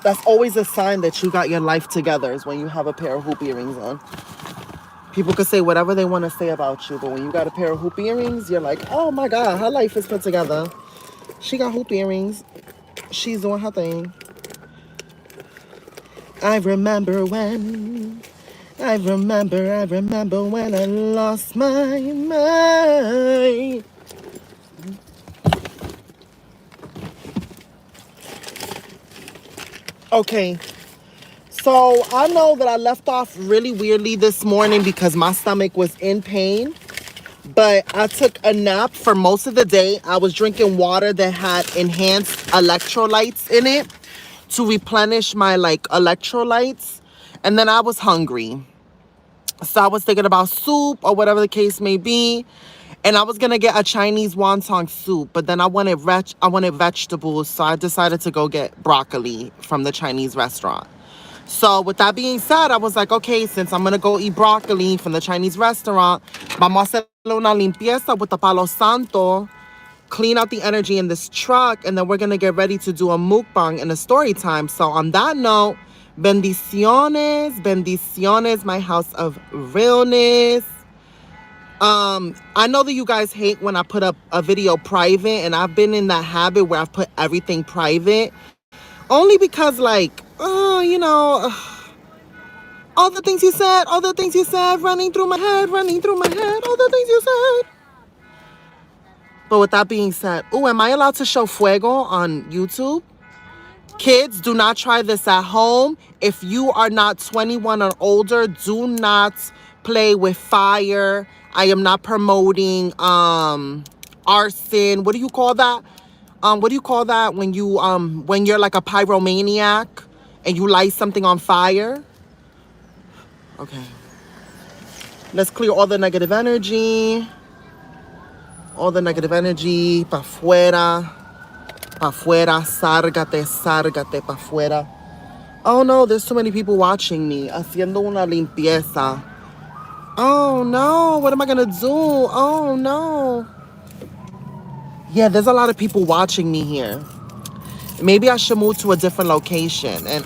That's always a sign that you got your life together, is when you have a pair of hoop earrings on. People could say whatever they want to say about you, but when you got a pair of hoop earrings, you're like, oh my God, her life is put together. She got hoop earrings. She's doing her thing. I remember when I lost my mind. Okay, so I know that I left off really weirdly this morning because my stomach was in pain. But I took a nap for most of the day. I was drinking water that had enhanced electrolytes in it to replenish my electrolytes. And then I was hungry. So I was thinking about soup or whatever the case may be. And I was going to get a Chinese wonton soup. But then I wanted vegetables. So I decided to go get broccoli from the Chinese restaurant. So with that being said, I was like, okay, since I'm going to go eat broccoli from the Chinese restaurant, vamos a hacer una limpieza with the Palo Santo, clean out the energy in this truck, and then we're going to get ready to do a mukbang and a story time. So on that note, bendiciones, bendiciones, my house of realness. I know that you guys hate when I put up a video private, and I've been in that habit where I've put everything private. Only because, all the things you said, running through my head, all the things you said. But with that being said, am I allowed to show fuego on YouTube? Kids, do not try this at home. If you are not 21 or older, do not play with fire. I am not promoting arson. What do you call that? What do you call that when you're like a pyromaniac and you light something on fire? Okay. Let's clear all the negative energy. All the negative energy. Pa' fuera. Pa' fuera. Sárgate pa' fuera. Oh no, there's too many people watching me. Haciendo una limpieza. Oh no, what am I gonna do? Oh no. Yeah, there's a lot of people watching me here. Maybe I should move to a different location. And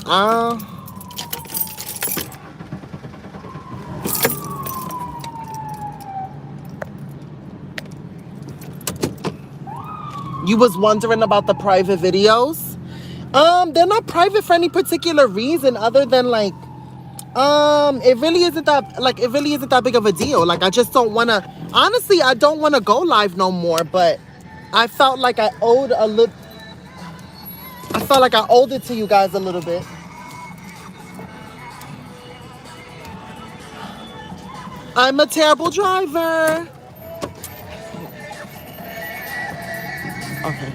you was wondering about the private videos? They're not private for any particular reason other than it really isn't that big of a deal. Like, I just don't wanna, honestly, I don't wanna go live no more, but I felt like I owed it to you guys a little bit. I'm a terrible driver. Okay.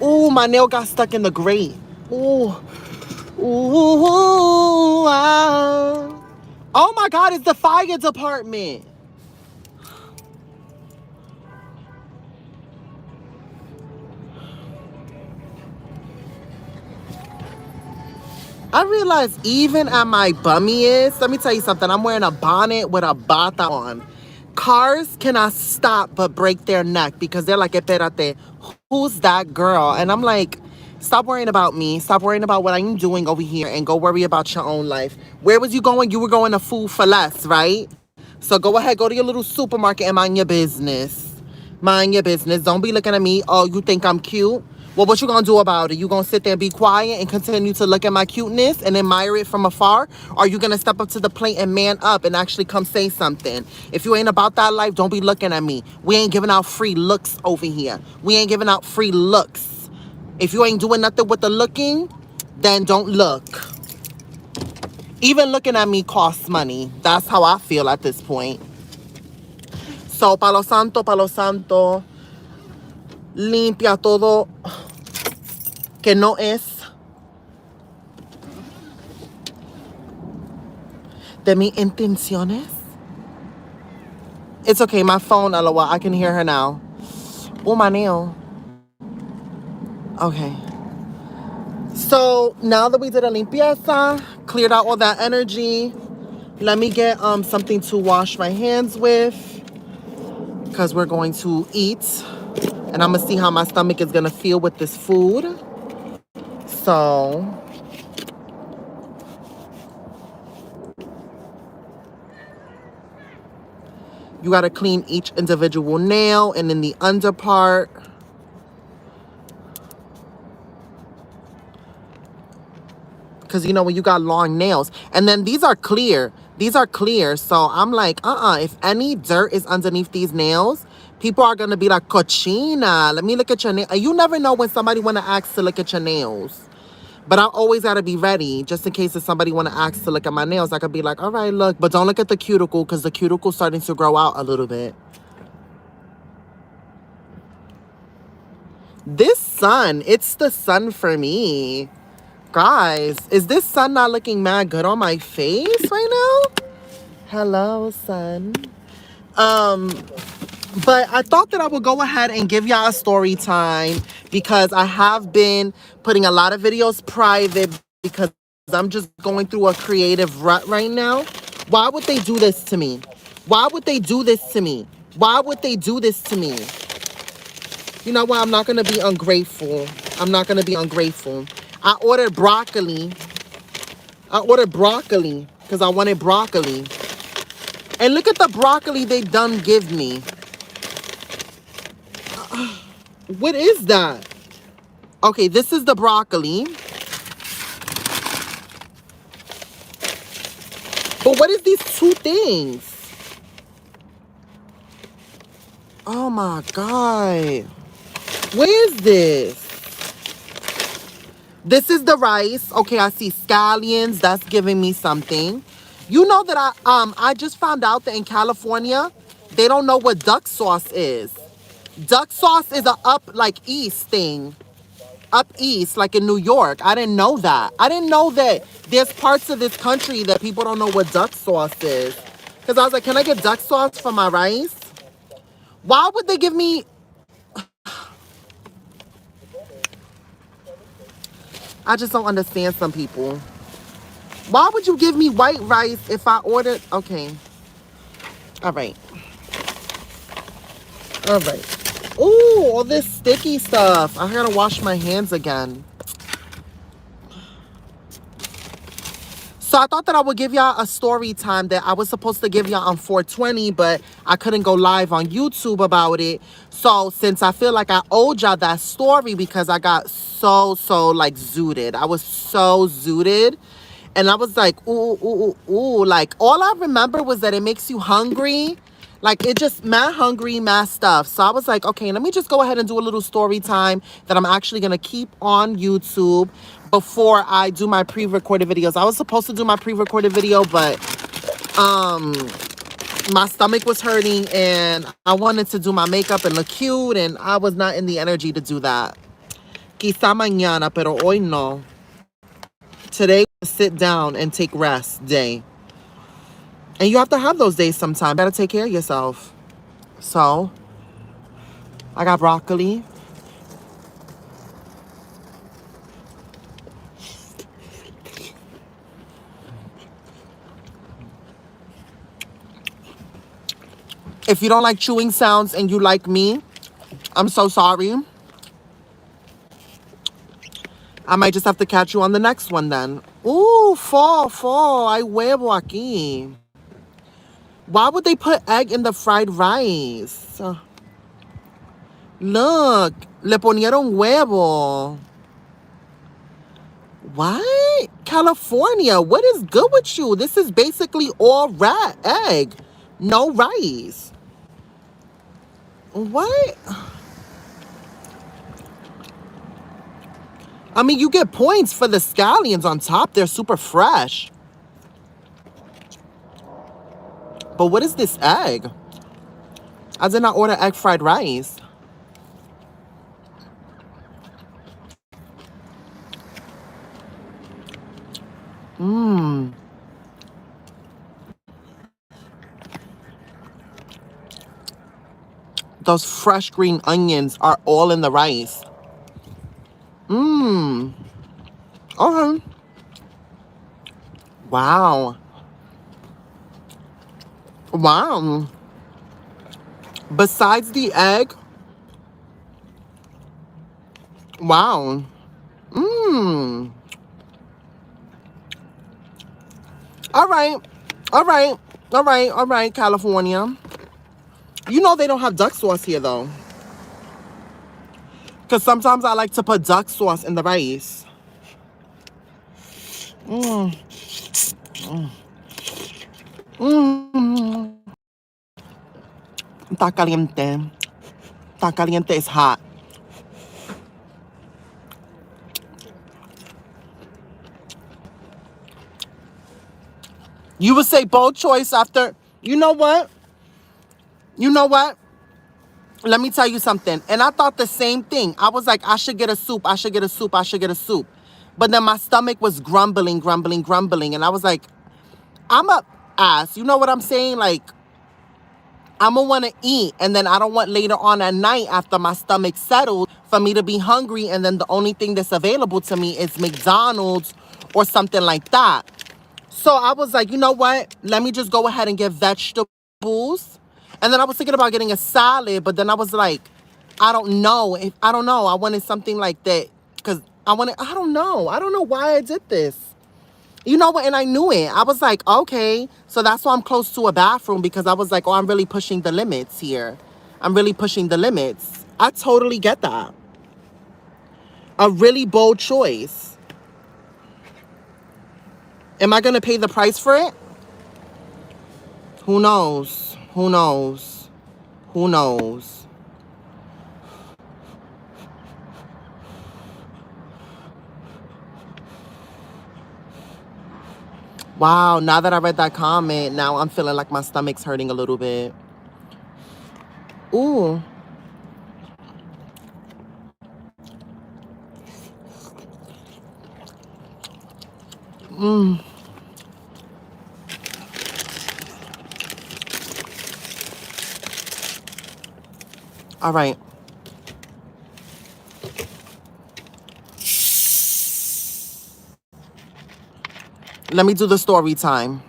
Ooh, my nail got stuck in the grate. Ooh. Ooh. Ah. Oh my God, it's the fire department. I realize even at my bummiest, let me tell you something. I'm wearing a bonnet with a bata on. Cars cannot stop but break their neck because they're like, espérate, who's that girl? And I'm like, stop worrying about me. Stop worrying about what I'm doing over here and go worry about your own life. Where was you going? You were going to Food for Less, right? So go ahead, go to your little supermarket and mind your business. Mind your business. Don't be looking at me. Oh, you think I'm cute? Well, what you gonna do about it? You gonna sit there and be quiet and continue to look at my cuteness and admire it from afar? Or are you gonna step up to the plate and man up and actually come say something? If you ain't about that life, don't be looking at me. We ain't giving out free looks over here. We ain't giving out free looks. If you ain't doing nothing with the looking, then don't look. Even looking at me costs money. That's how I feel at this point. So, Palo Santo, limpia todo que no es de mis intenciones. It's okay, my phone, LOL, I can hear her now. Oh, my nail. Okay. So, now that we did a limpieza, cleared out all that energy, let me get something to wash my hands with because we're going to eat. And I'm going to see how my stomach is going to feel with this food. So, You got to clean each individual nail and then the under part. Because, you know, when you got long nails. And then these are clear. These are clear. So I'm like, if any dirt is underneath these nails, people are going to be like, cochina, let me look at your nail. You never know when somebody want to ask to look at your nails. But I always got to be ready, just in case if somebody want to ask to look at my nails. I could be like, all right, look. But don't look at the cuticle, because the cuticle's starting to grow out a little bit. This sun, it's the sun for me. Guys, is this sun not looking mad good on my face right now? Hello, sun. But I thought that I would go ahead and give y'all a story time because I have been putting a lot of videos private because I'm just going through a creative rut right now. Why would they do this to me? Why would they do this to me? Why would they do this to me? You know what? I'm not going to be ungrateful. I'm not going to be ungrateful. I ordered broccoli. Because I wanted broccoli. And look at the broccoli they done give me. What is that? Okay, this is the broccoli. But what is these two things? Oh my God. Where is this? This is the rice. Okay, I see scallions. That's giving me something. You know that I just found out that in California, they don't know what duck sauce is. Duck sauce is a east thing. Up east, like in New York. I didn't know that. I didn't know that there's parts of this country that people don't know what duck sauce is. Because I was like, can I get duck sauce for my rice? Why would they give me... I just don't understand some people. Why would you give me white rice if I ordered... Okay. All right. All right. Ooh, all this sticky stuff. I gotta wash my hands again. So I thought that I would give y'all a story time that I was supposed to give y'all on 420, but I couldn't go live on YouTube about it. So since I feel like I owed y'all that story because I got so like zooted. I was so zooted. And I was like, ooh. Like all I remember was that it makes you hungry. Like it just mad hungry, mad stuff. So I was like, okay, let me just go ahead and do a little story time that I'm actually going to keep on YouTube before I do my pre-recorded videos. I was supposed to do my pre-recorded video, but my stomach was hurting and I wanted to do my makeup and look cute and I was not in the energy to do that. Quizá mañana, pero hoy no. Today, sit down and take rest day. And you have to have those days sometime. Better take care of yourself. So, I got broccoli. If you don't like chewing sounds and you like me, I'm so sorry. I might just have to catch you on the next one then. Ooh, fall. Hay huevo aquí. Why would they put egg in the fried rice? Look, le ponieron huevo. What? California, what is good with you? This is basically all rat egg. No rice. What? I mean, you get points for the scallions on top. They're super fresh. But what is this egg? I did not order egg fried rice. Mmm. Those fresh green onions are all in the rice. Mmm. Okay. Wow. Wow. Besides the egg. Wow. Mmm. All right, California. You know they don't have duck sauce here though. Because sometimes I like to put duck sauce in the rice. Mmm. Mmm. Está caliente. Está caliente is hot. You would say bold choice after. You know what? You know what? Let me tell you something. And I thought the same thing. I was like, I should get a soup. I should get a soup. I should get a soup. But then my stomach was grumbling, grumbling, grumbling. And I was like, I'm a ass. You know what I'm saying? Like, I'm going to want to eat. And then I don't want later on at night after my stomach settled for me to be hungry. And then the only thing that's available to me is McDonald's or something like that. So I was like, you know what? Let me just go ahead and get vegetables. And then I was thinking about getting a salad, but then I was like, I don't know. I don't know. I wanted something like that because I don't know. I don't know why I did this. You know what? And I knew it. I was like, okay. So that's why I'm close to a bathroom because I was like, oh, I'm really pushing the limits here. I'm really pushing the limits. I totally get that. A really bold choice. Am I going to pay the price for it? Who knows? Who knows? Who knows? Wow, now that I read that comment, now I'm feeling like my stomach's hurting a little bit. Ooh. Mmm. All right. Let me do the story time.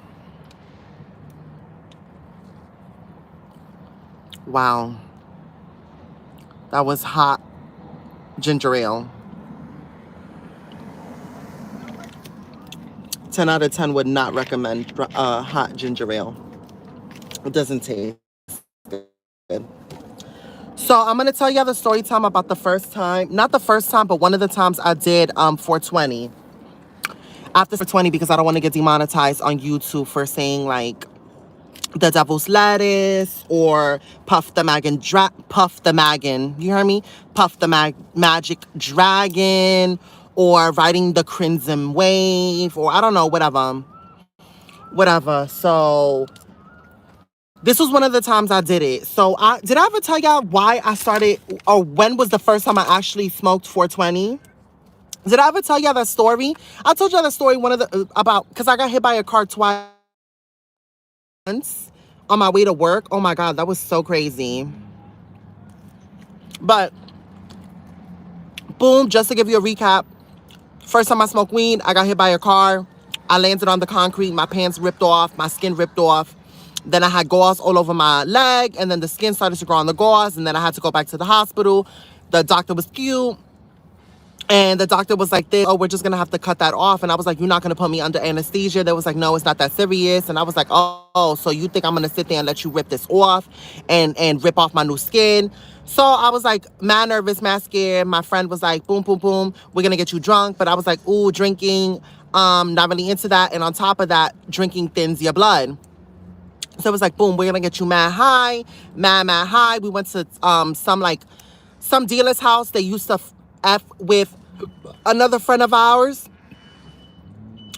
Wow. That was hot ginger ale. 10 out of 10 would not recommend hot ginger ale. It doesn't taste good. So I'm going to tell you the story time about the first time. Not the first time, but one of the times I did 420. After 420 because I don't want to get demonetized on YouTube for saying like the devil's lettuce or puff the maggin, you hear me? Puff the magic dragon or riding the crimson wave or I don't know, whatever. So this was one of the times I did it. So did I ever tell y'all why I started or when was the first time I actually smoked 420? Did I ever tell y'all that story? I told y'all that story about because I got hit by a car twice on my way to work. Oh my God, that was so crazy. But boom, just to give you a recap, first time I smoked weed, I got hit by a car. I landed on the concrete, my pants ripped off, my skin ripped off. Then I had gauze all over my leg, and then the skin started to grow on the gauze, and then I had to go back to the hospital. The doctor was cute. And the doctor was like, oh, we're just going to have to cut that off. And I was like, you're not going to put me under anesthesia? They was like, no, it's not that serious. And I was like, oh, so you think I'm going to sit there and let you rip this off and rip off my new skin? So I was like, mad nervous, mad scared. My friend was like, boom, boom, boom, we're going to get you drunk. But I was like, ooh, drinking, not really into that. And on top of that, drinking thins your blood. So it was like, boom, we're going to get you mad high, mad high. We went to some dealer's house. They used to F with another friend of ours.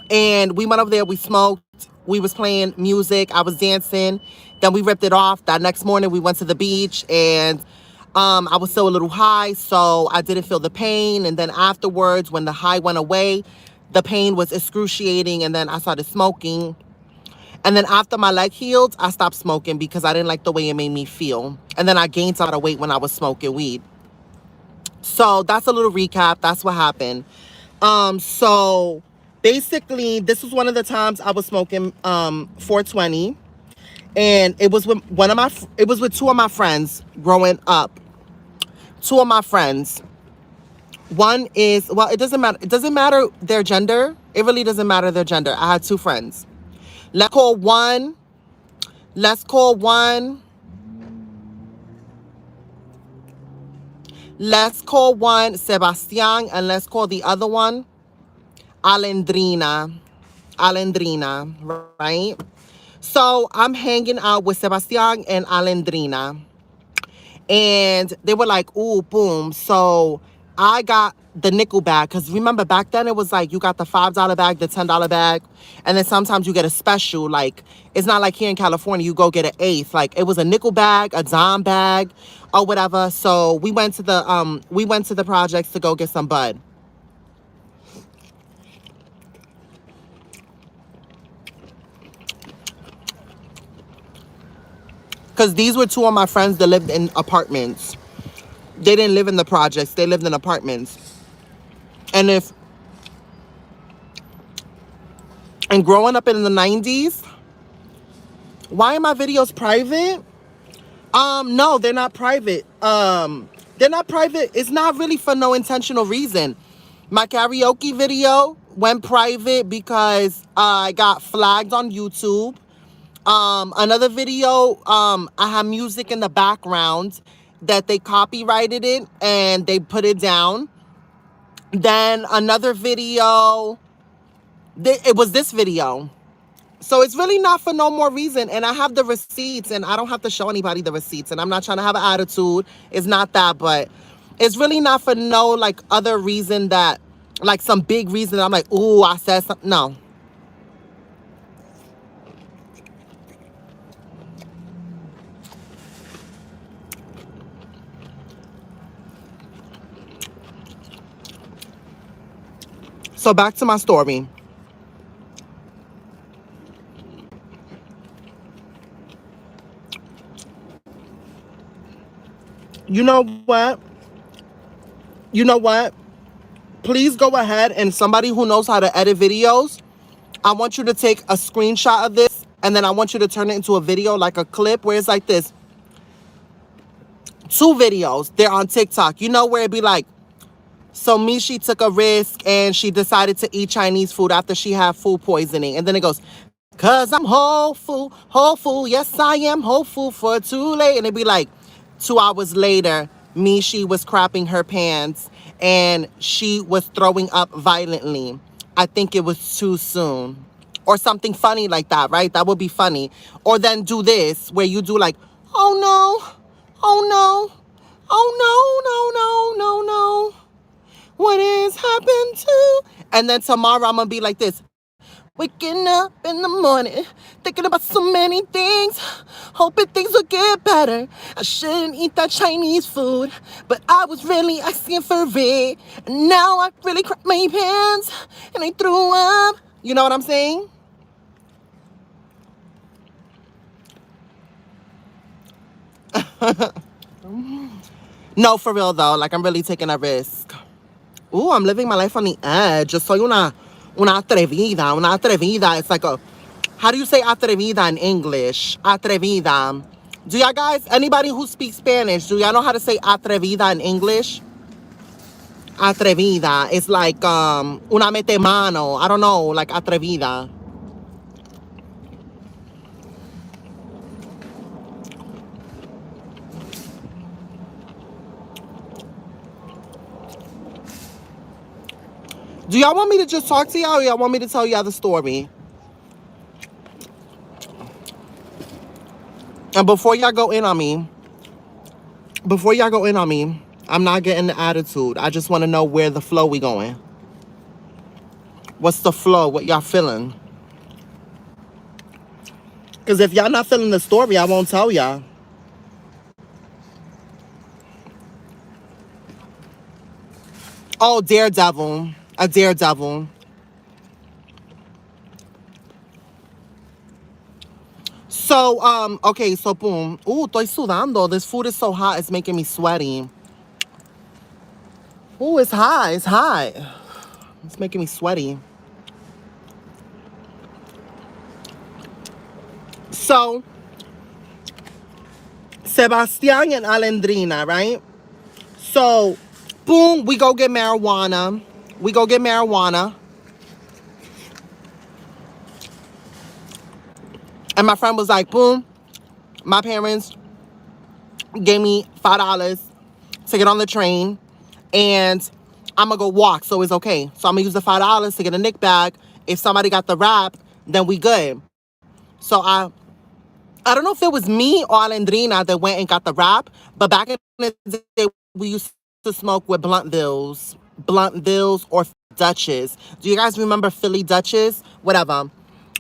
And we went over there, we smoked. We was playing music. I was dancing. Then we ripped it off. That next morning, we went to the beach. And I was still a little high, so I didn't feel the pain. And then afterwards, when the high went away, the pain was excruciating. And then I started smoking. And then after my leg healed, I stopped smoking because I didn't like the way it made me feel. And then I gained a lot of weight when I was smoking weed. So that's a little recap. That's what happened. So basically, this was one of the times I was smoking 420. And it was with two of my friends growing up. Two of my friends. One is, well, it doesn't matter. It doesn't matter their gender. It really doesn't matter their gender. I had two friends. Let's call one Let's call one Sebastian and let's call the other one Alendrina. Alendrina, right? So I'm hanging out with Sebastian and Alendrina. And they were like, ooh, boom. So I got the nickel bag. Because remember, back then it was like you got the $5 bag, the $10 bag. And then sometimes you get a special. Like, it's not like here in California, you go get an eighth. Like, it was a nickel bag, a dime bag, or whatever. So we went to the projects to go get some bud. Because these were two of my friends that lived in apartments. They didn't live in the projects. They lived in apartments. And growing up in the 90s, why are my videos private? No, they're not private. They're not private. It's not really for no intentional reason. My karaoke video went private because I got flagged on YouTube. Another video, I have music in the background that they copyrighted it and they put it down. Then another video, it was this video. So it's really not for no more reason. And I have the receipts and I don't have to show anybody the receipts. And I'm not trying to have an attitude. It's not that, but it's really not for no like other reason that, like some big reason that I'm like, ooh, I said something. No. So back to my story. You know what? You know what? Please go ahead and somebody who knows how to edit videos, I want you to take a screenshot of this and then I want you to turn it into a video, like a clip where it's like this. 2 videos. They're on TikTok. You know where it'd be like, so Meeshee took a risk and she decided to eat Chinese food after she had food poisoning. And then it goes, cause I'm hopeful, yes I am hopeful for too late. And it'd be like 2 hours later, Meeshee was crapping her pants and she was throwing up violently. I think it was too soon. Or something funny like that, right? That would be funny. Or then do this where you do like, oh no, oh no, oh no, no, no, no, no. What has happened to? And then tomorrow I'm gonna be like this. Waking up in the morning, thinking about so many things, hoping things will get better. I shouldn't eat that Chinese food, but I was really asking for it. And now I really crapped my pants and I threw up. You know what I'm saying? No, for real though. Like, I'm really taking a risk. Ooh, I'm living my life on the edge. Soy una atrevida, una atrevida. It's like a, how do you say atrevida in English? Atrevida. Do y'all guys, anybody who speaks Spanish, do y'all know how to say atrevida in English? Atrevida. It's like una mete mano. I don't know, like atrevida. Do y'all want me to just talk to y'all or y'all want me to tell y'all the story? And before y'all go in on me, I'm not getting the attitude. I just want to know where the flow we going. What's the flow? What y'all feeling? Because if y'all not feeling the story, I won't tell y'all. Oh, daredevil. A daredevil. So, okay, so boom. Ooh, estoy sudando. This food is so hot, it's making me sweaty. Ooh, it's hot, it's hot. It's making me sweaty. So, Sebastian and Alendrina, right? So, boom, we go get marijuana. And my friend was like, boom, my parents gave me $5 to get on the train, and I'm gonna go walk, so it's okay. So I'm gonna use the $5 to get a Nick bag. If somebody got the wrap, then we good. So I don't know if it was me or Alendrina that went and got the wrap, but back in the day, we used to smoke with Bluntvilles or Dutches. Do you guys remember Philly Dutches? Whatever.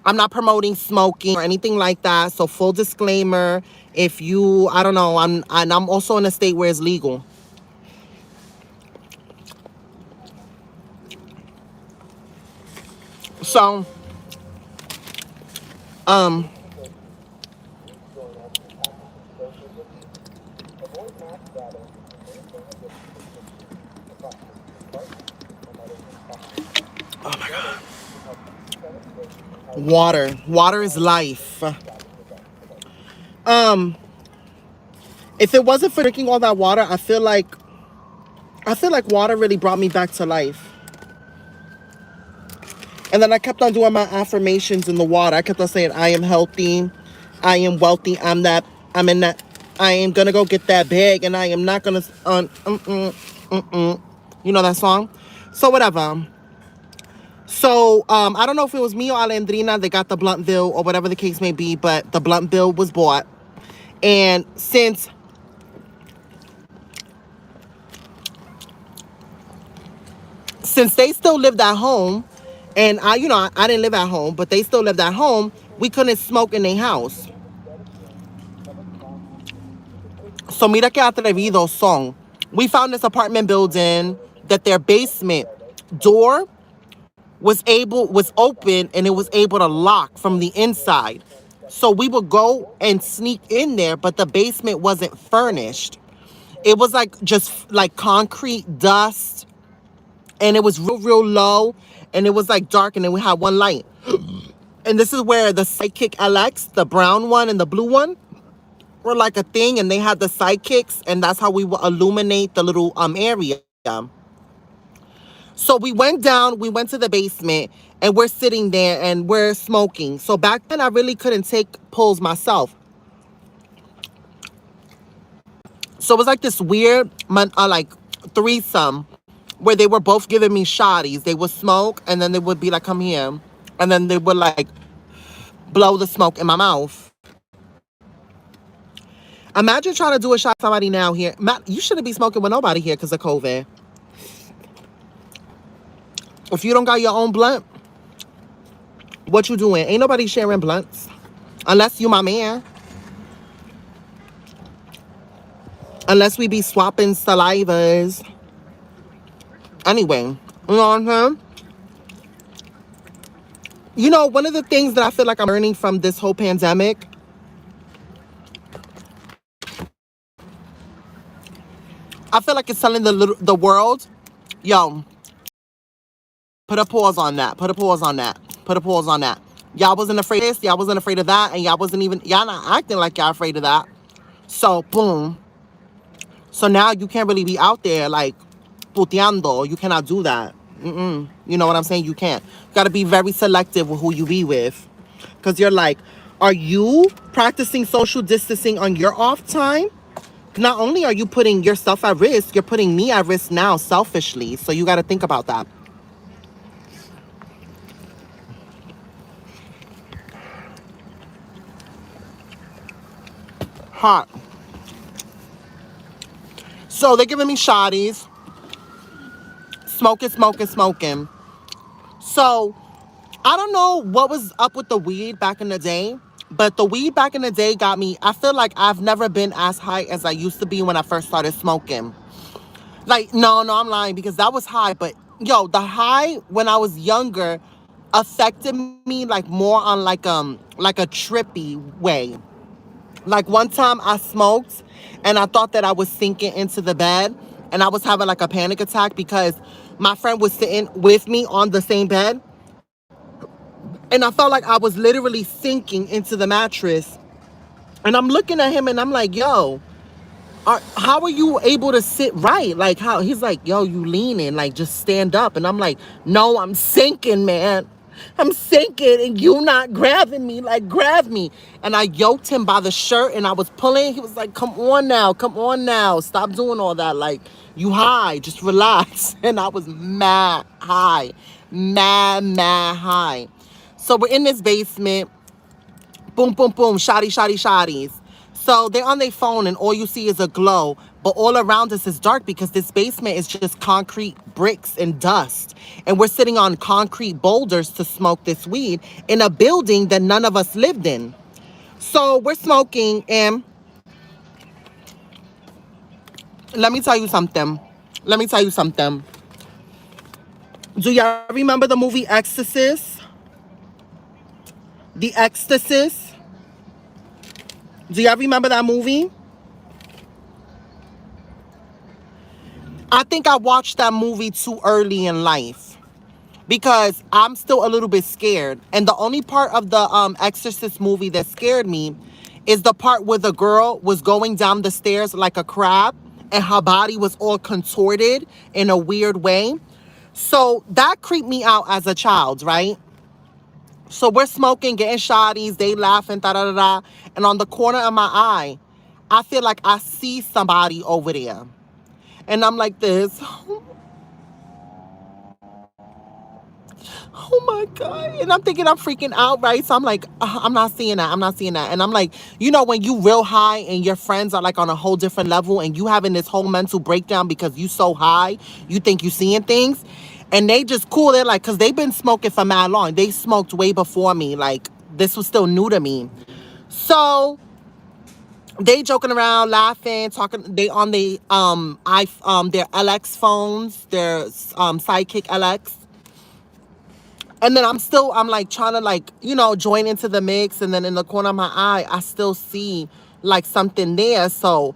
I'm not promoting smoking or anything like that. So full disclaimer, if you, I don't know, I'm also in a state where it's legal. So, um, water. Water is life. Um, if it wasn't for drinking all that water, I feel like water really brought me back to life. And then I kept on doing my affirmations in the water. I kept on saying, I am healthy, I am wealthy, I'm in that, I am gonna go get that bag, and I am not gonna, you know that song? So whatever. So, I don't know if it was me or Alendrina that got the blunt bill or whatever the case may be, but the blunt bill was bought. And since they still lived at home, and I didn't live at home, but they still lived at home, we couldn't smoke in their house. So mira que atrevidos son. We found this apartment building that their basement door was open, and it was able to lock from the inside. So we would go and sneak in there, but the basement wasn't furnished. It was like just like concrete dust, and it was real low, and it was like dark, and then we had one light. And this is where the Sidekick LX, the brown one and the blue one, were like a thing, and they had the sidekicks, and that's how we would illuminate the little area. So we went to the basement, and we're sitting there and we're smoking. So back then I really couldn't take pulls myself. So it was like this weird like threesome where they were both giving me shotties. They would smoke, and then they would be like, come here. And then they would like blow the smoke in my mouth. Imagine trying to do a shot with somebody now here. Matt, you shouldn't be smoking with nobody here because of COVID. If you don't got your own blunt, what you doing? Ain't nobody sharing blunts. Unless you my man. Unless we be swapping salivas. Anyway, you know what I'm saying? You know, one of the things that I feel like I'm learning from this whole pandemic, I feel like it's telling the world, yo, put a pause on that. Put a pause on that. Put a pause on that. Y'all wasn't afraid of this. Y'all wasn't afraid of that. And y'all not acting like y'all afraid of that. So, boom. So now you can't really be out there like puteando. You cannot do that. You know what I'm saying? You can't. You got to be very selective with who you be with. Because you're like, are you practicing social distancing on your off time? Not only are you putting yourself at risk, you're putting me at risk now selfishly. So you got to think about that. Hot. So they're giving me shotties. Smoking. So I don't know what was up with the weed back in the day, but the weed back in the day got me. I feel like I've never been as high as I used to be when I first started smoking. Like, no, I'm lying, because that was high. But yo, the high when I was younger affected me like more on like a trippy way. Like one time I smoked and I thought that I was sinking into the bed, and I was having like a panic attack because my friend was sitting with me on the same bed, and I felt like I was literally sinking into the mattress. And I'm looking at him and I'm like, yo, how are you able to sit right? Like, how? He's like, yo, you leaning, like just stand up. And I'm like, no, I'm sinking, man. I'm sinking and you not grabbing me. Like, grab me. And I yoked him by the shirt and I was pulling. He was like, come on now. Come on now. Stop doing all that. Like, you high. Just relax. And I was mad high. Mad high. So we're in this basement. Boom, boom, boom. Shotties. So they're on their phone and all you see is a glow. But all around us is dark because this basement is just concrete bricks and dust. And we're sitting on concrete boulders to smoke this weed in a building that none of us lived in. So we're smoking and let me tell you something. Let me tell you something. Do y'all remember the movie Exorcist? The Exorcist? Do y'all remember that movie? I think I watched that movie too early in life because I'm still a little bit scared. And the only part of the Exorcist movie that scared me is the part where the girl was going down the stairs like a crab and her body was all contorted in a weird way. So that creeped me out as a child, right? So we're smoking, getting shotties, they laughing, da da da da. And on the corner of my eye, I feel like I see somebody over there. And I'm like this. Oh my God. And I'm thinking I'm freaking out, right? So I'm like, I'm not seeing that. I'm not seeing that. And I'm like, you know, when you real high and your friends are like on a whole different level and you having this whole mental breakdown because you so high, you think you seeing things. And they just cool. They're like, because they've been smoking for mad long. They smoked way before me. Like, this was still new to me. So they joking around, laughing, talking. They on their LX phones, their Sidekick LX. And then I'm like trying to like, you know, join into the mix. And then in the corner of my eye, I still see like something there. So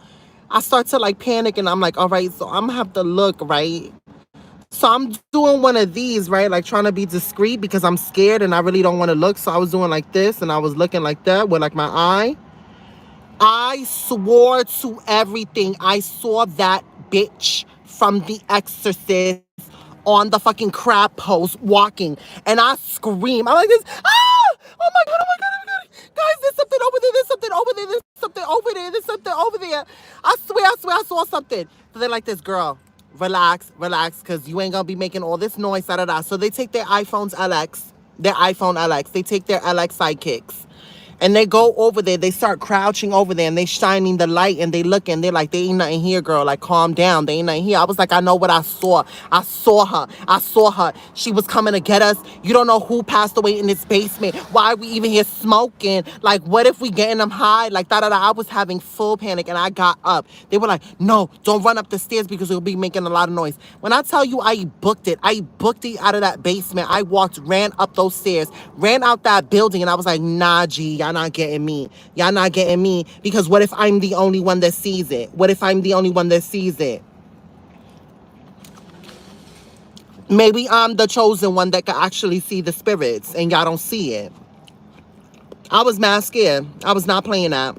I start to like panic and I'm like, all right, so I'm gonna have to look, right? So I'm doing one of these, right? Like trying to be discreet because I'm scared and I really don't want to look. So I was doing like this and I was looking like that with like my eye. I swore to everything. I saw that bitch from The Exorcist on the fucking crab post walking. And I scream. I'm like this. Ah! Oh my God, oh my God, oh my God. Guys, there's something over there. There's something over there. There's something over there. There's something over there. I swear I saw something. So they're like this, girl, relax, because you ain't going to be making all this noise, da da da. So they take their iPhone LX. They take their LX sidekicks. And they go over there, they start crouching over there and they shining the light and they looking, they're like, they ain't nothing here, girl. Like, calm down. They ain't nothing here. I was like, I know what I saw. I saw her. She was coming to get us. You don't know who passed away in this basement. Why are we even here smoking? Like, what if we getting them high? Like, da da da. I was having full panic and I got up. They were like, no, don't run up the stairs because you'll be making a lot of noise. When I tell you I booked it out of that basement. I ran up those stairs, ran out that building, and I was like, nah, G, y'all not getting me. Y'all not getting me. Because what if I'm the only one that sees it? Maybe I'm the chosen one that can actually see the spirits and y'all don't see it. I was mad scared. I was not playing that.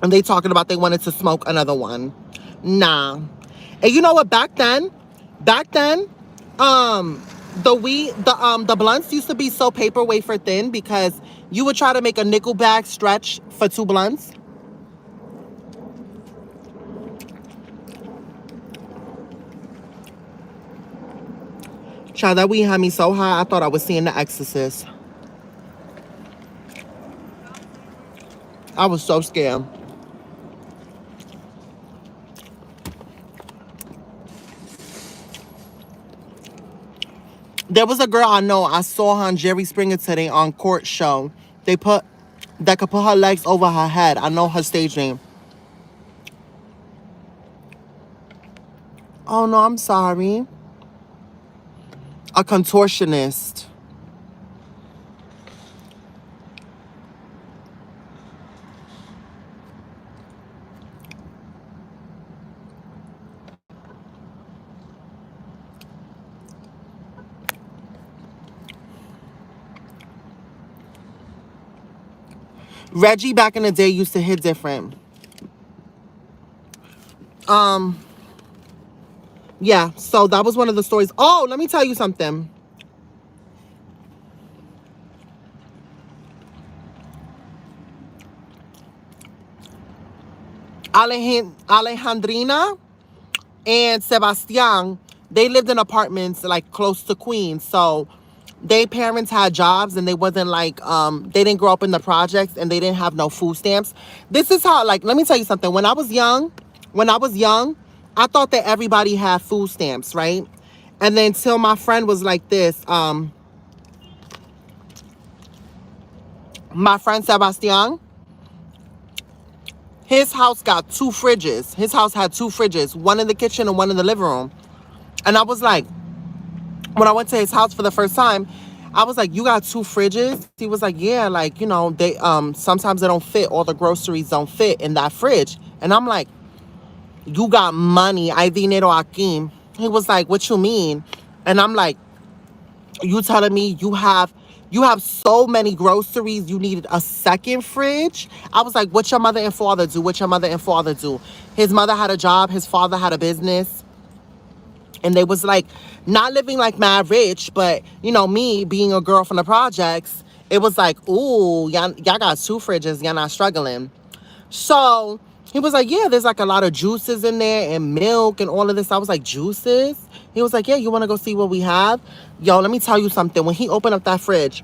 And they talking about they wanted to smoke another one. Nah. And you know what? Back then, the blunts used to be so paper wafer thin because you would try to make a nickel bag stretch for 2 blunts. Child, that weed had me so high, I thought I was seeing The Exorcist. I was so scared. There was a girl I know. I saw her on Jerry Springer today on Court Show. That could put her legs over her head. I know her stage name. Oh no, I'm sorry. A contortionist. Reggie back in the day used to hit different. Yeah, so that was one of the stories. Oh, let me tell you something. Alejandrina and Sebastian, they lived in apartments like close to Queens. So their parents had jobs and they wasn't like they didn't grow up in the projects and they didn't have no food stamps. This is how, like, let me tell you something. When I was young, I thought that everybody had food stamps, right? And then till my friend was like this, my friend Sebastian, his house got two fridges. His house had two fridges, one in the kitchen and one in the living room. And I was like, when I went to his house for the first time, I was like, you got two fridges? He was like, yeah, like, you know, they sometimes they don't fit. All the groceries don't fit in that fridge. And I'm like, you got money. Hay dinero aquí. He was like, what you mean? And I'm like, you telling me you have so many groceries you needed a second fridge? I was like, what your mother and father do? What your mother and father do? His mother had a job. His father had a business. And they was like not living like mad rich, but you know, me being a girl from the projects, it was like, ooh, y'all got two fridges, y'all not struggling. So he was like, yeah, there's like a lot of juices in there and milk and all of this. I was like, juices? He was like, yeah, you want to go see what we have? Yo, let me tell you something. When he opened up that fridge,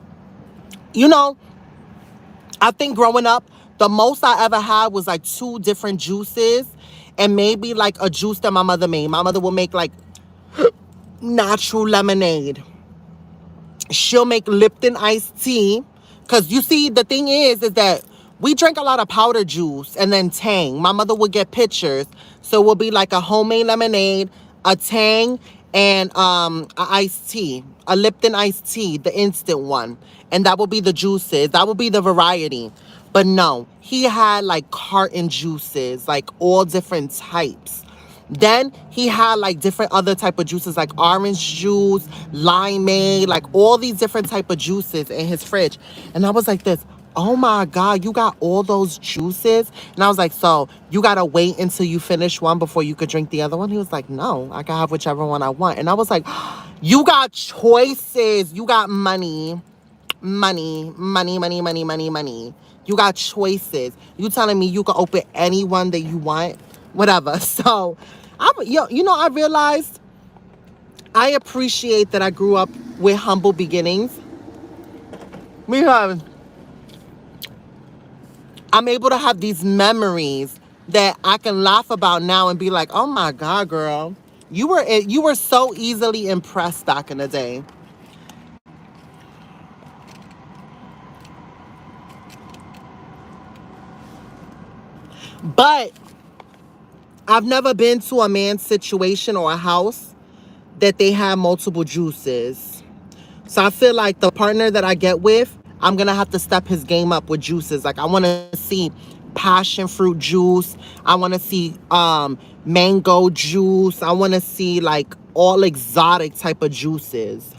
you know, I think growing up, the most I ever had was like two different juices and maybe like a juice that my mother made. My mother would make like natural lemonade. She'll make Lipton iced tea. Because you see, the thing is that we drank a lot of powder juice and then Tang. My mother would get pictures. So it would be like a homemade lemonade, a Tang, and a iced tea. A Lipton iced tea, the instant one. And that would be the juices. That would be the variety. But no, he had like carton juices, like all different types. Then he had like different other type of juices, like orange juice, limeade, like all these different type of juices in his fridge. And I was like this, oh my God, you got all those juices? And I was like, so you got to wait until you finish one before you could drink the other one? He was like, no, I can have whichever one I want. And I was like, you got choices. You got money. Money, money, money, money, money, money. You got choices. You telling me you can open any one that you want? Whatever. So, I realized I appreciate that I grew up with humble beginnings because I'm able to have these memories that I can laugh about now and be like, oh my God, girl, you were so easily impressed back in the day. But I've never been to a man's situation or a house that they have multiple juices. So I feel like the partner that I get with, I'm going to have to step his game up with juices. Like I want to see passion fruit juice. I want to see mango juice. I want to see like all exotic type of juices.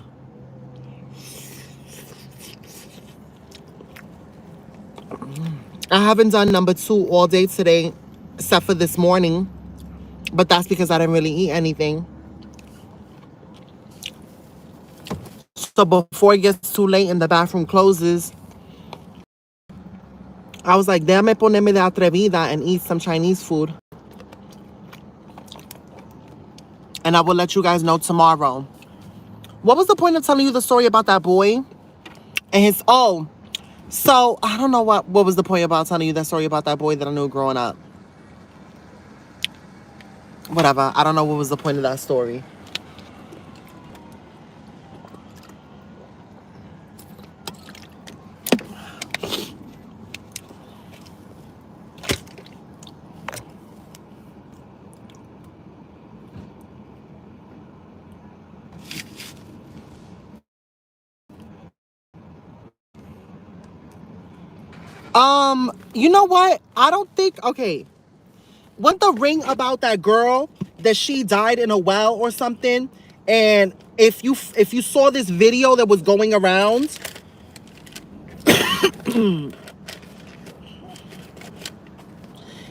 I haven't done number 2 all day today, except for this morning. But that's because I didn't really eat anything. So before it gets too late and the bathroom closes, I was like, déjame ponerme de atrevida and eat some Chinese food. And I will let you guys know tomorrow. What was the point of telling you the story about that boy? And so I don't know what was the point about telling you that story about that boy that I knew growing up. Whatever. I don't know what was the point of that story. You know what? I don't think, okay. Wasn't the ring about that girl that she died in a well or something? And if you saw this video that was going around,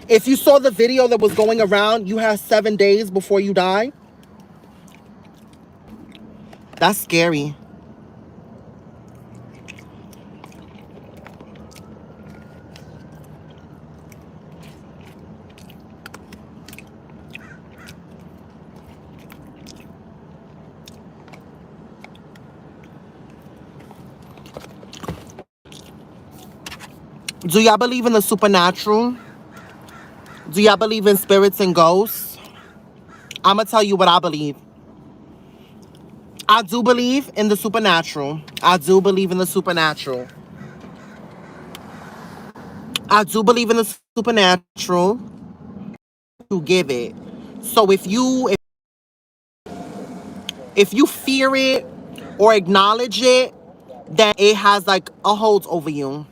if you saw the video that was going around, you have 7 days before you die. That's scary. Do y'all believe in the supernatural? Do y'all believe in spirits and ghosts? I'm going to tell you what I believe. I do believe in the supernatural. I do believe in the supernatural. I do believe in the supernatural to give it. So if you fear it or acknowledge it, then it has like a hold over you.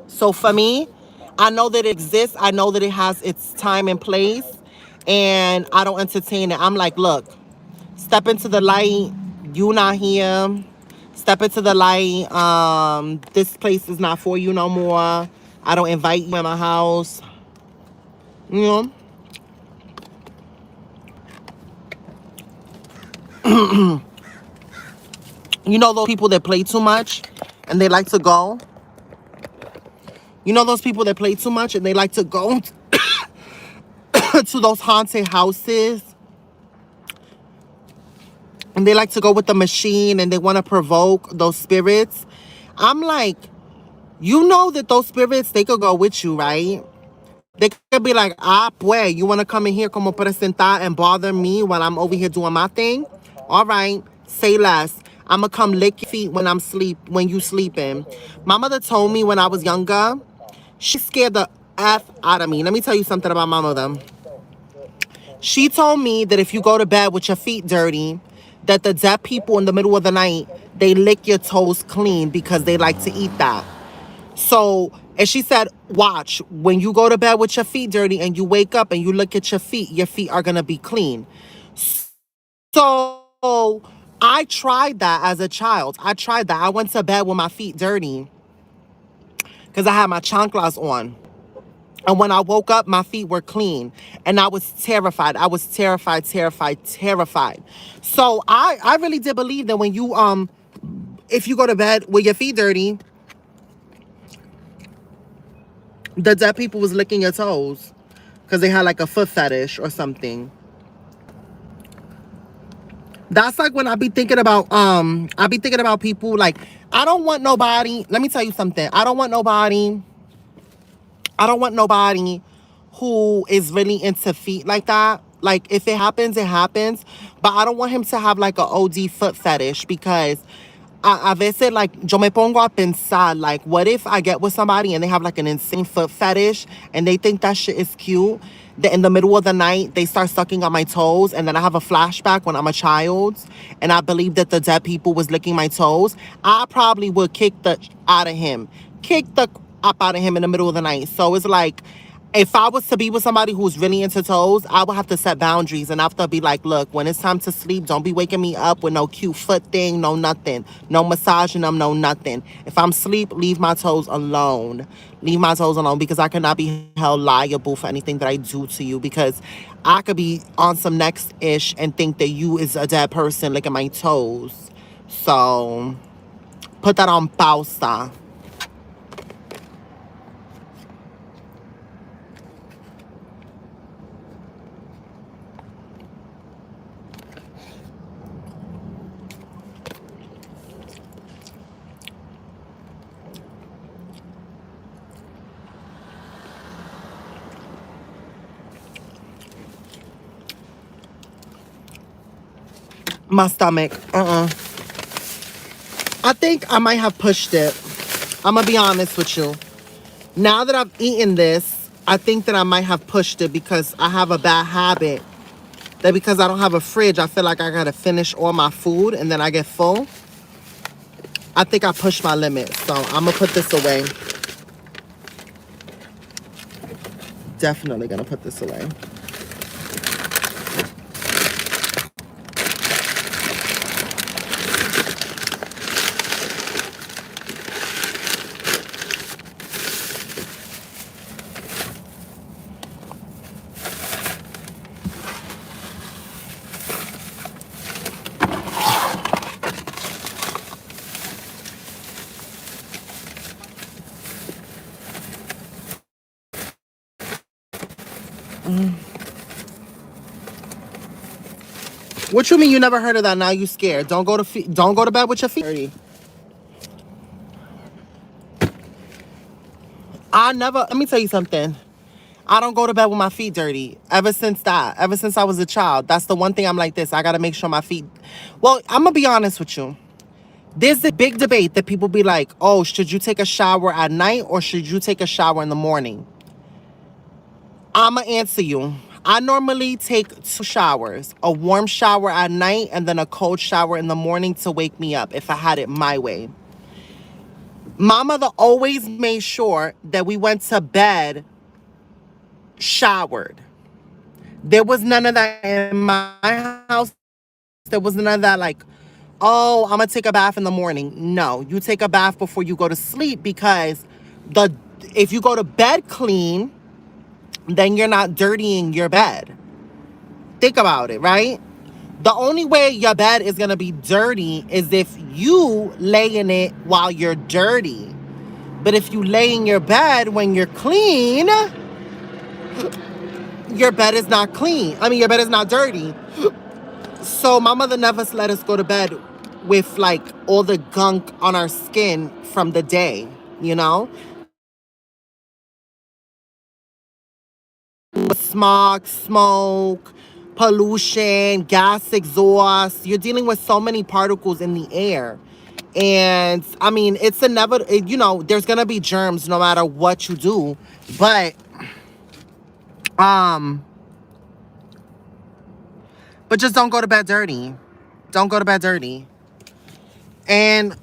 So for me, I know that it exists. I know that it has its time and place, and I don't entertain it. I'm like, look, step into the light. You not here. Step into the light. This place is not for you no more. I don't invite you in my house. You know, you know those people that play too much, and they like to go. You know those people that play too much, and they like to go to those haunted houses, and they like to go with the machine, and they want to provoke those spirits. I'm like, you know that those spirits, they could go with you, right? They could be like, pues, you want to come in here como presentar and bother me while I'm over here doing my thing? All right, say less. I'm going to come lick your feet when you sleeping. My mother told me when I was younger, she scared the F out of me. Let me tell you something about my mother. She told me that if you go to bed with your feet dirty, that the dead people in the middle of the night, they lick your toes clean because they like to eat that. So, and she said, watch, when you go to bed with your feet dirty and you wake up and you look at your feet are going to be clean. So, I tried that as a child. I tried that. I went to bed with my feet dirty because I had my chanclas on. And when I woke up, my feet were clean. And I was terrified. I was terrified, terrified, terrified. So I really did believe that when you if you go to bed with your feet dirty, the dead people was licking your toes. Because they had like a foot fetish or something. That's like when I be thinking about people like, I don't want nobody, let me tell you something. I don't want nobody who is really into feet like that. Like, if it happens, it happens. But I don't want him to have like a OD foot fetish because a veces, like, yo me pongo a pensar, like, what if I get with somebody and they have like an insane foot fetish and they think that shit is cute? That in the middle of the night, they start sucking on my toes, and then I have a flashback when I'm a child and I believe that the dead people was licking my toes. I probably would kick the out of him. Kick the up out of him in the middle of the night. So it's like, if I was to be with somebody who's really into toes, I would have to set boundaries and I have to be like, look, when it's time to sleep, don't be waking me up with no cute foot thing, no nothing, no massaging them, no nothing. If I'm asleep, leave my toes alone. Leave my toes alone, because I cannot be held liable for anything that I do to you, because I could be on some next ish and think that you is a dead person licking my toes. So put that on pausa. My stomach. I think I might have pushed it. I'm going to be honest with you. Now that I've eaten this, I think that I might have pushed it, because I have a bad habit that because I don't have a fridge, I feel like I got to finish all my food and then I get full. I think I pushed my limit. So I'm going to put this away. Definitely going to put this away. What you mean you never heard of that? Now you scared. Don't go to bed with your feet dirty. let me tell you something. I don't go to bed with my feet dirty. Ever since I was a child. That's the one thing I'm like this. I got to make sure my feet. Well, I'm going to be honest with you. There's a big debate that people be like, oh, should you take a shower at night or should you take a shower in the morning? I'm going to answer you. I normally take 2 showers, a warm shower at night and then a cold shower in the morning to wake me up if I had it my way. My mother always made sure that we went to bed showered. There was none of that in my house. There was none of that like, oh, I'm going to take a bath in the morning. No, you take a bath before you go to sleep because if you go to bed clean, then you're not dirtying your bed. Think about it, right? The only way your bed is going to be dirty is if you lay in it while you're dirty. But if you lay in your bed when you're clean, your bed is not clean. I mean, your bed is not dirty. So my mother never let us go to bed with like all the gunk on our skin from the day, you know? Smog, smoke, pollution, gas exhaust. You're dealing with so many particles in the air. And I mean, it's inevitable, you know, there's going to be germs no matter what you do. Um, but just don't go to bed dirty. Don't go to bed dirty. And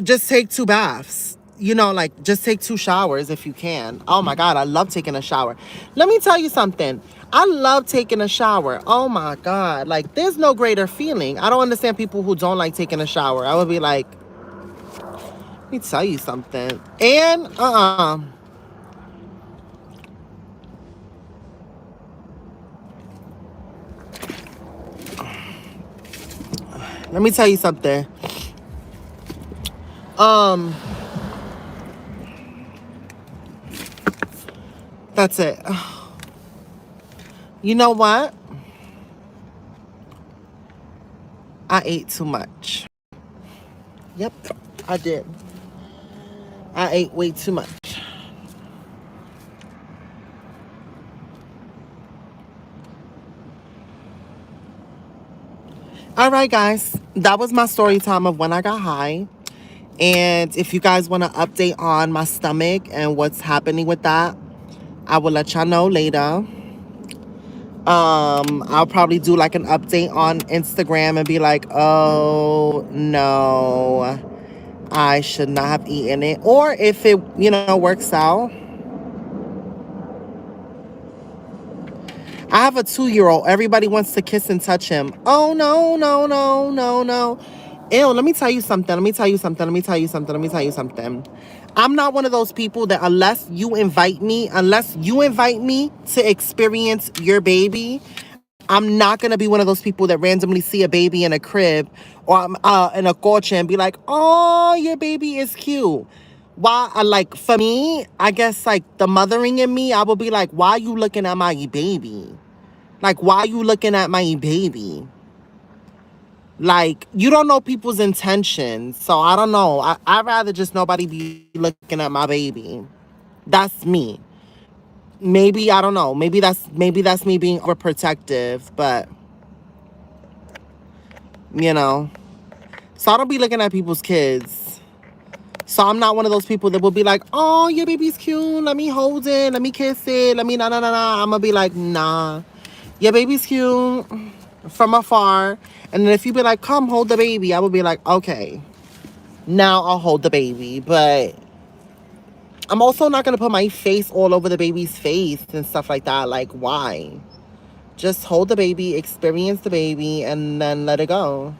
just take 2 baths. You know, like, just take 2 showers if you can. Oh, my God, I love taking a shower. Let me tell you something. I love taking a shower. Oh, my God. Like, there's no greater feeling. I don't understand people who don't like taking a shower. I would be like, let me tell you something. And, let me tell you something. That's it. You know what? I ate too much. Yep, I did. I ate way too much. All right, guys. That was my story time of when I got high. And if you guys want to update on my stomach and what's happening with that, I will let y'all know later. I'll probably do like an update on Instagram and be like, oh, no, I should not have eaten it. Or if it, you know, works out. I have a 2-year-old. Everybody wants to kiss and touch him. Oh, no, no, no, no, no. Ew, let me tell you something. Let me tell you something. Let me tell you something. Let me tell you something. I'm not one of those people that unless you invite me to experience your baby, I'm not going to be one of those people that randomly see a baby in a crib or in a coche and be like, oh, your baby is cute. Why? Like, for me, I guess, like, the mothering in me, I will be like, why are you looking at my baby? Like, why are you looking at my baby? Like, you don't know people's intentions. So, I don't know. I'd rather just nobody be looking at my baby. That's me. Maybe, I don't know. Maybe that's me being overprotective. But, you know. So, I don't be looking at people's kids. So, I'm not one of those people that will be like, oh, your baby's cute. Let me hold it. Let me kiss it. Let me, nah, nah, nah, nah. I'm going to be like, nah. Your baby's cute from afar. And then if you be like, come hold the baby, I would be like, okay, now I'll hold the baby. But I'm also not going to put my face all over the baby's face and stuff like that. Like, why? Just hold the baby, experience the baby, and then let it go.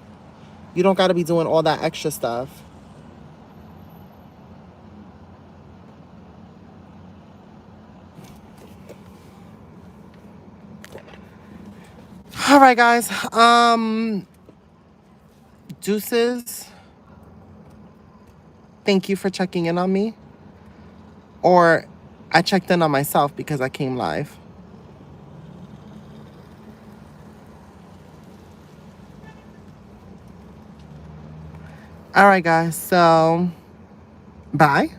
You don't got to be doing all that extra stuff. All right, guys. Deuces. Thank you for checking in on me. Or I checked in on myself because I came live. All right, guys. So, bye.